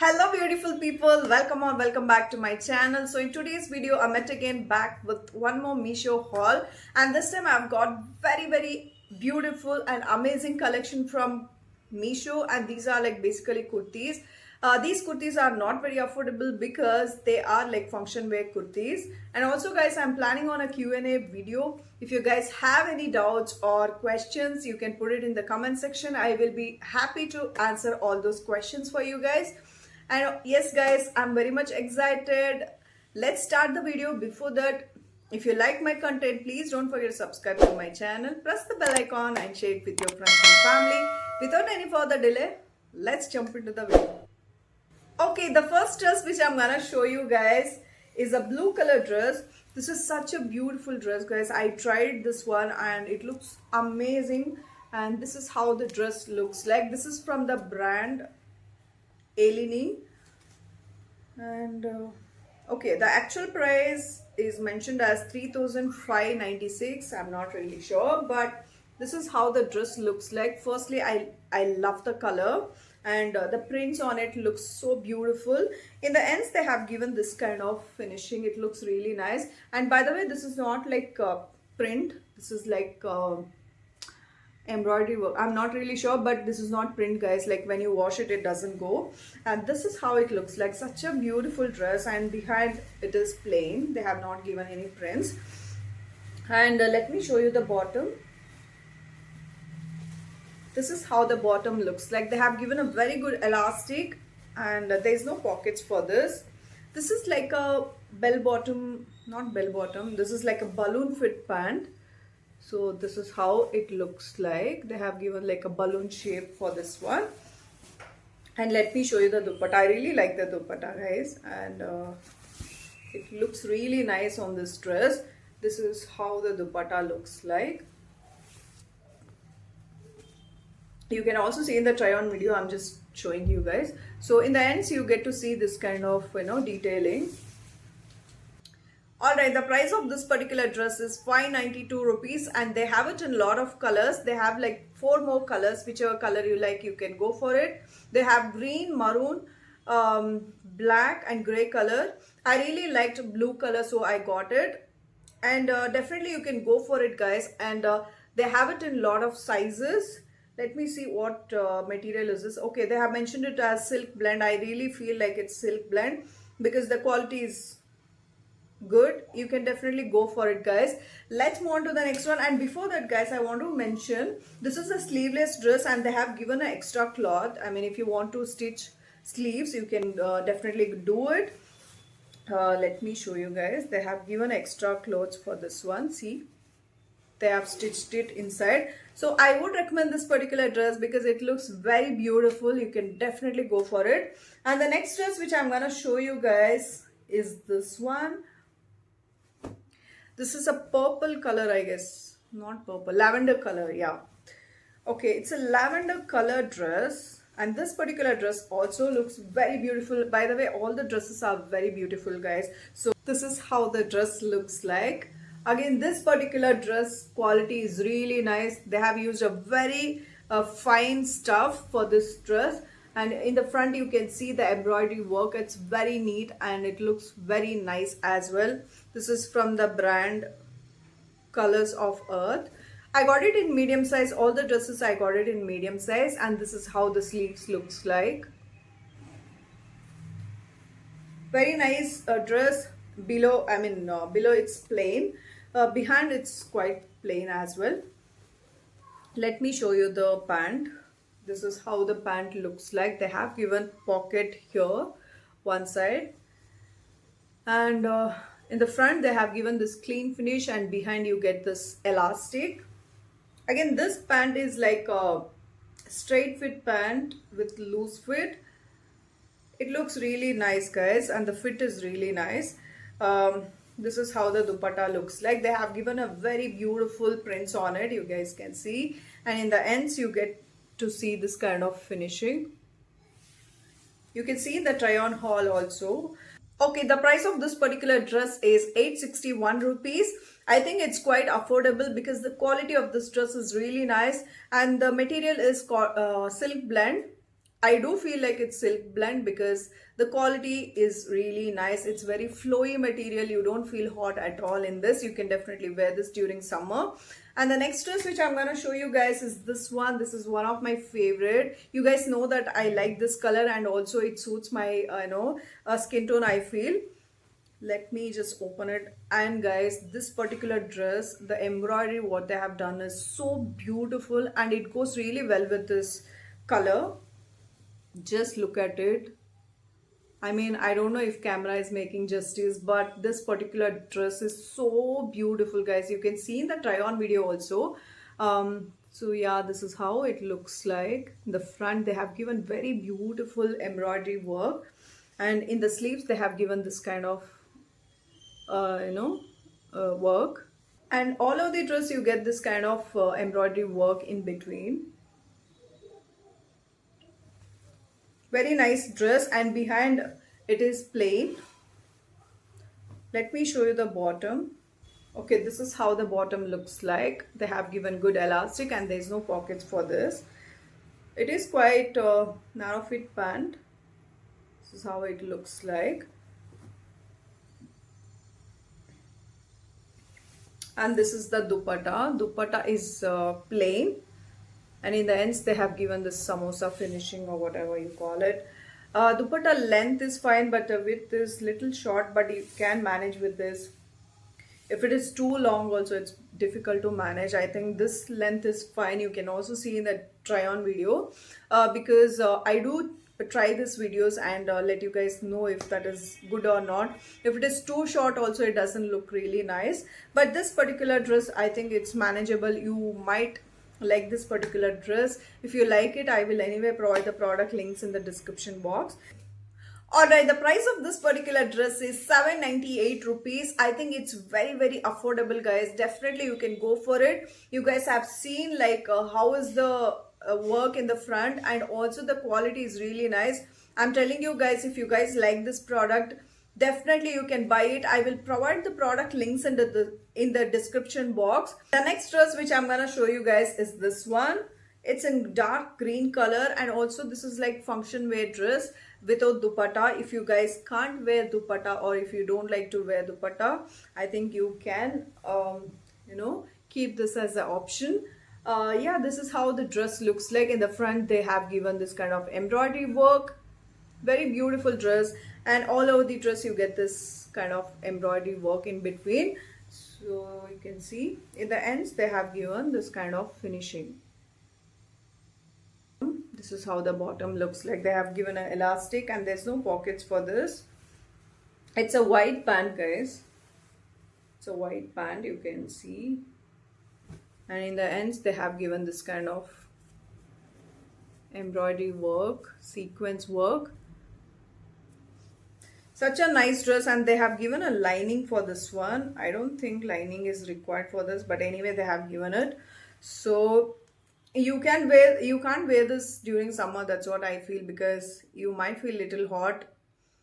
Hello beautiful people, welcome or welcome back to my channel. So in today's video I'm yet again back with one more Meesho haul, and this time I've got very beautiful and amazing collection from Meesho, and these are like basically kurtis. These kurtis are not very affordable because they are like function wear kurtis. And also guys, I'm planning on a Q&A video. If you guys have any doubts or questions, you can put it in the comment section. I will be happy to answer all those questions for you guys. And yes guys, I'm very much excited. Let's start the video. Before that, if you like my content, please don't forget to subscribe to my channel, press the bell icon and share it with your friends and family. Without any further delay, let's jump into the video. Okay, the first dress which I'm gonna show you guys is a blue color dress. This is such a beautiful dress guys. I tried this one and it looks amazing, and this is how the dress looks like. This is from the brand Eleni, and okay, the actual price is mentioned as 3,596. I'm not really sure, but this is how the dress looks like. Firstly, I love the color, and the prints on it looks so beautiful. In the ends they have given this kind of finishing. It looks really nice. And by the way, this is not like print, this is like embroidery work. I'm not really sure, but this is not print guys. Like when you wash it, it doesn't go. And this is how it looks like. Such a beautiful dress, and behind it is plain. They have not given any prints. And let me show you the bottom. This is how the bottom looks like. They have given a very good elastic, and there is no pockets for this. This is like a bell bottom, not bell bottom, this is like a balloon fit pant. So this is how it looks like. They have given like a balloon shape for this one. And let me show you the dupatta. I really like the dupatta guys, and it looks really nice on this dress. This is how the dupatta looks like. You can also see in the try on video, I'm just showing you guys. So in the ends you get to see this kind of detailing. Alright, the price of this particular dress is 592 rupees, and they have it in a lot of colors. They have like 4 more colors. Whichever color you like, you can go for it. They have green, maroon, black and grey color. I really liked blue color, so I got it. And definitely you can go for it guys. And they have it in a lot of sizes. Let me see what material is this. Okay, they have mentioned it as silk blend. I really feel like it's silk blend because the quality is good. You can definitely go for it guys. Let's move on to the next one. And before that guys, I want to mention this is a sleeveless dress, and they have given an extra cloth. I mean, if you want to stitch sleeves, you can definitely do it. Let me show you guys. They have given extra clothes for this one. See, they have stitched it inside. So I would recommend this particular dress because it looks very beautiful. You can definitely go for it. And the next dress which I'm gonna show you guys is this one. This is a purple color, I guess. Not purple, lavender color, yeah. Okay, it's a lavender color dress, and this particular dress also looks very beautiful. By the way, all the dresses are very beautiful guys. So this is how the dress looks like. Again, this particular dress quality is really nice. They have used a very fine stuff for this dress. And in the front you can see the embroidery work. It's very neat and it looks very nice as well. This is from the brand Colors of Earth. I got it in medium size. All the dresses I got it in medium size, and this is how the sleeves looks like. Very nice dress. Below, below it's plain. Behind it's quite plain as well. Let me show you the pant. This is how the pant looks like. They have given pocket here, one side, and in the front they have given this clean finish, and behind you get this elastic. Again, this pant is like a straight fit pant with loose fit. It looks really nice guys, and the fit is really nice. This is how the dupatta looks like. They have given a very beautiful prints on it, you guys can see, and in the ends you get to see this kind of finishing. You can see in the try on haul also. Okay, the price of this particular dress is 861 rupees. I think it's quite affordable because the quality of this dress is really nice, and the material is silk blend. I do feel like it's silk blend because the quality is really nice. It's very flowy material. You don't feel hot at all in this. You can definitely wear this during summer. And the next dress which I'm going to show you guys is this one. This is one of my favorite. You guys know that I like this color, and also it suits my skin tone, I feel. Let me just open it. And guys, this particular dress, the embroidery what they have done is so beautiful, and it goes really well with this color. Just look at it. I mean, I don't know if camera is making justice, but this particular dress is so beautiful, guys. You can see in the try on video also. So yeah, this is how it looks like. In the front they have given very beautiful embroidery work, and in the sleeves they have given this kind of work. And all of the dress you get this kind of embroidery work in between. Very nice dress, and behind it is plain. Let me show you the bottom. Okay, this is how the bottom looks like. They have given good elastic, and there is no pockets for this. It is quite narrow fit pant. This is how it looks like. And this is the dupatta. Dupatta is plain, and in the ends they have given this samosa finishing or whatever you call it. Dupatta length is fine, but the width is little short, but you can manage with this. If it is too long also, it's difficult to manage. I think this length is fine. You can also see in the try on video because I do try these videos and let you guys know if that is good or not. If it is too short also, it doesn't look really nice. But this particular dress, I think it's manageable. You might like this particular dress. If you like it, I will anyway provide the product links in the description box. Alright, the price of this particular dress is 798 rupees. I think it's very affordable, guys. Definitely you can go for it. You guys have seen like how is the work in the front, and also the quality is really nice. I'm telling you guys, if you guys like this product, definitely you can buy it. I will provide the product links in the description box. The next dress which I'm gonna show you guys is this one. It's in dark green color, and also this is like function wear dress without dupatta. If you guys can't wear dupatta, or if you don't like to wear dupatta, I think you can keep this as an option. Yeah, this is how the dress looks like. In the front they have given this kind of embroidery work. Very beautiful dress, and all over the dress you get this kind of embroidery work in between. So you can see in the ends they have given this kind of finishing. This is how the bottom looks like. They have given an elastic, and there's no pockets for this. It's a white pant, guys. It's a white pant, you can see. And in the ends they have given this kind of embroidery work, sequence work. Such a nice dress, and they have given a lining for this one. I don't think lining is required for this, but anyway they have given it. So you can't wear this during summer. That's what I feel, because you might feel little hot.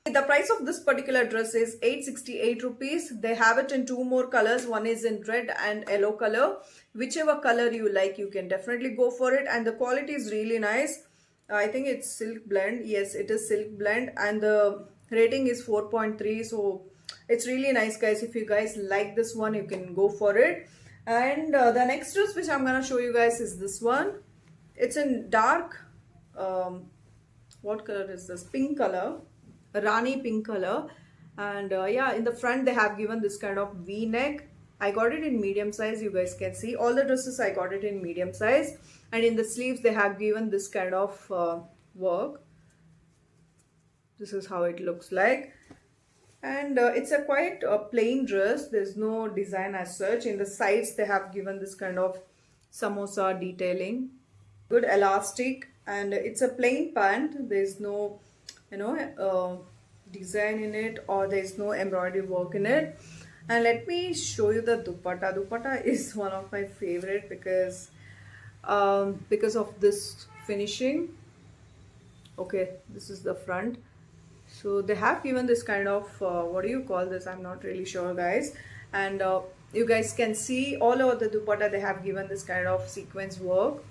The price of this particular dress is 868 rupees. They have it in two more colors. One is in red and yellow color. Whichever color you like, you can definitely go for it. And the quality is really nice. I think it's silk blend. Yes, it is silk blend, and the rating is 4.3. So it's really nice, guys. If you guys like this one, you can go for it. And the next dress which I'm gonna show you guys is this one. It's in dark what color is this? Pink color, Rani pink color. And yeah, in the front they have given this kind of V-neck. I got it in medium size. You guys can see all the dresses I got it in medium size. And in the sleeves they have given this kind of work. This is how it looks like. And it's a quite plain dress. There's no design as such. In the sides they have given this kind of samosa detailing. Good elastic, and it's a plain pant. There's no design in it, or there's no embroidery work in it. And let me show you the dupatta. Dupatta is one of my favorite because of this finishing. Okay, this is the front. So they have given this kind of what do you call this? I'm not really sure, guys. And you guys can see all over the dupatta they have given this kind of sequence work.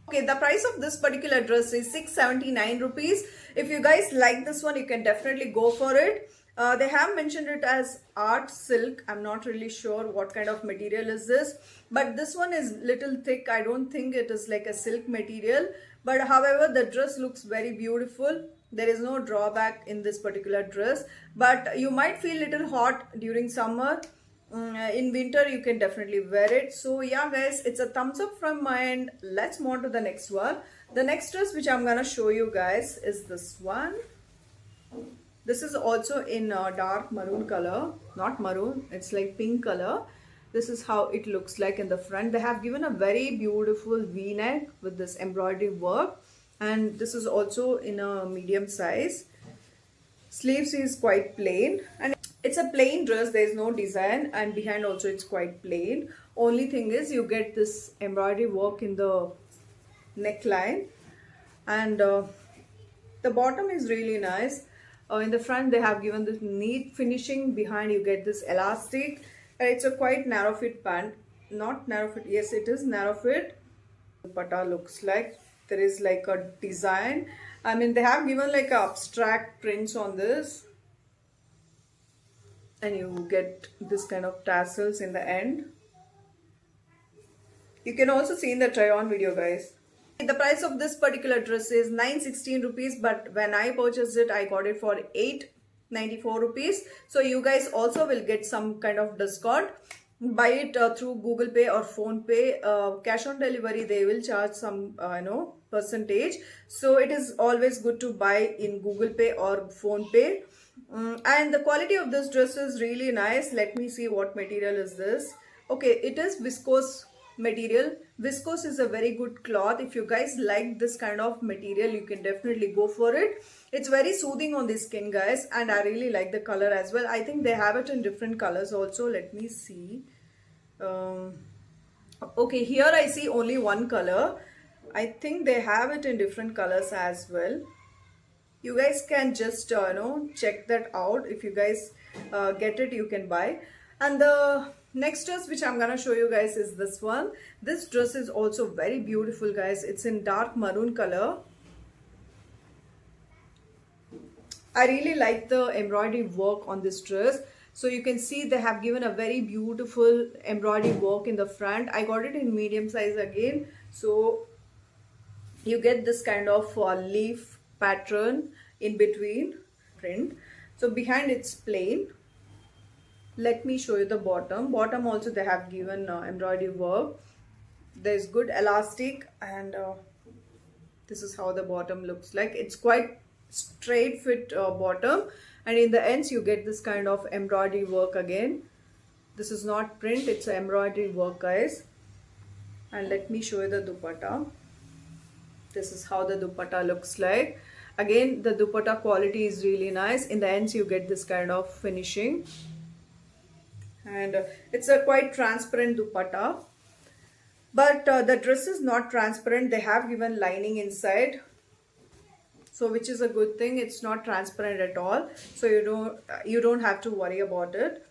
Okay, the price of this particular dress is 679 rupees. If you guys like this one, you can definitely go for it. They have mentioned it as art silk. I'm not really sure what kind of material is this, but this one is little thick. I don't think it is like a silk material, but however, the dress looks very beautiful. There is no drawback in this particular dress, but you might feel little hot during summer. In winter you can definitely wear it. So yeah guys, it's a thumbs up from my end. Let's move on to the next one. The next dress which I'm gonna show you guys is this one. This is also in dark maroon color, not maroon, it's like pink color. This is how it looks like in the front. They have given a very beautiful v-neck with this embroidery work, and this is also in a medium size. Sleeves is quite plain, and it's a plain dress. There is no design, and behind also it's quite plain. Only thing is you get this embroidery work in the neckline, and the bottom is really nice. In the front they have given this neat finishing. Behind you get this elastic. It's a quite narrow fit pant, not narrow fit, yes it is narrow fit. The dupatta looks like there is like a design. I mean, they have given like abstract prints on this, and you get this kind of tassels in the end. You can also see in the try on video guys. The price of this particular dress is 916 rupees, but when I purchased it I got it for 894 rupees. So you guys also will get some kind of discount. Buy it through Google Pay or Phone Pay. Cash on delivery they will charge some percentage, so it is always good to buy in Google Pay or Phone Pay. And the quality of this dress is really nice. Let me see what material is this. Okay, it is viscose material. Viscose is a very good cloth. If you guys like this kind of material, you can definitely go for it. It's very soothing on the skin guys, and I really like the color as well. I think they have it in different colors also. Let me see. Okay, here I see only one color. I think they have it in different colors as well. You guys can just check that out. If you guys get it, you can buy. And the next dress which I'm gonna show you guys is this one. This dress is also very beautiful guys. It's in dark maroon color. I really like the embroidery work on this dress. So you can see they have given a very beautiful embroidery work in the front. I got it in medium size again. So you get this kind of leaf pattern in between print. So behind it's plain. Let me show you the bottom. Bottom also they have given embroidery work. There's good elastic, and this is how the bottom looks like. It's quite straight fit bottom, and in the ends you get this kind of embroidery work again. This is not print, it's embroidery work guys. And let me show you the dupatta. This is how the dupatta looks like. Again, the dupatta quality is really nice. In the ends you get this kind of finishing, and it's a quite transparent dupatta, but the dress is not transparent. They have given lining inside, so which is a good thing. It's not transparent at all, so you don't have to worry about it.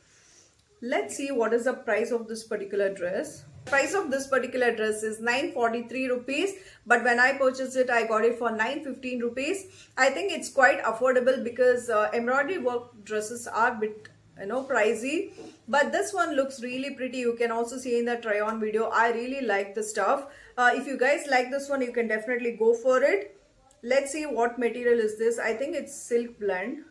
Let's see what is the price of this particular dress. The price of this particular dress is 943 rupees, but when I purchased it I got it for 915 rupees. I think it's quite affordable because embroidery work dresses are a bit pricey, but this one looks really pretty. You can also see in the try on video. I really like the stuff. If you guys like this one, you can definitely go for it. Let's see what material is this. I think it's silk blend.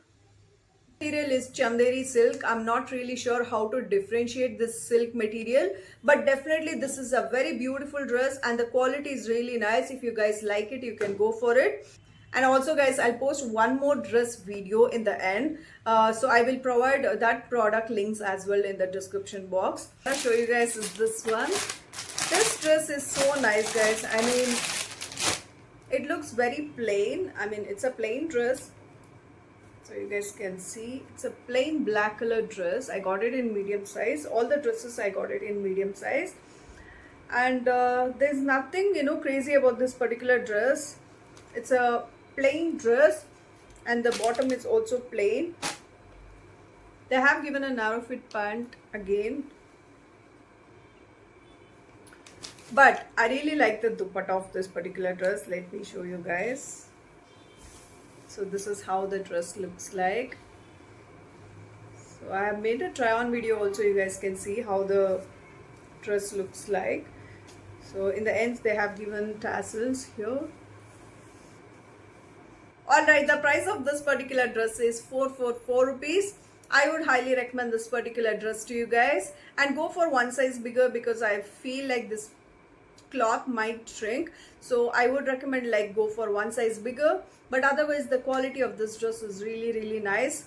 Material is Chanderi silk. I'm not really sure how to differentiate this silk material, but definitely this is a very beautiful dress and the quality is really nice. If you guys like it, you can go for it. And also guys, I'll post one more dress video in the end, so I will provide that product links as well in the description box. I'll show you guys is this one. This dress is so nice guys. I mean, it looks very plain. I mean, it's a plain dress, so you guys can see it's a plain black color dress. I got it in medium size. All the dresses I got it in medium size, and there's nothing crazy about this particular dress. It's a plain dress and the bottom is also plain. They have given a narrow fit pant again. But I really like the dupatta of this particular dress. Let me show you guys. So this is how the dress looks like. So I have made a try on video also, you guys can see how the dress looks like. So in the ends they have given tassels here. Alright, the price of this particular dress is 444 rupees. I would highly recommend this particular dress to you guys, and go for one size bigger because I feel like this cloth might shrink. So I would recommend like go for one size bigger, but otherwise the quality of this dress is really nice.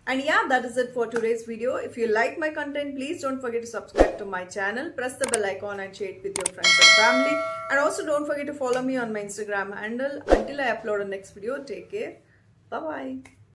And yeah, that is it for today's video. If you like my content, please don't forget to subscribe to my channel, press the bell icon and share it with your friends and family. And also don't forget to follow me on my Instagram handle. Until I upload a next video, take care. Bye bye.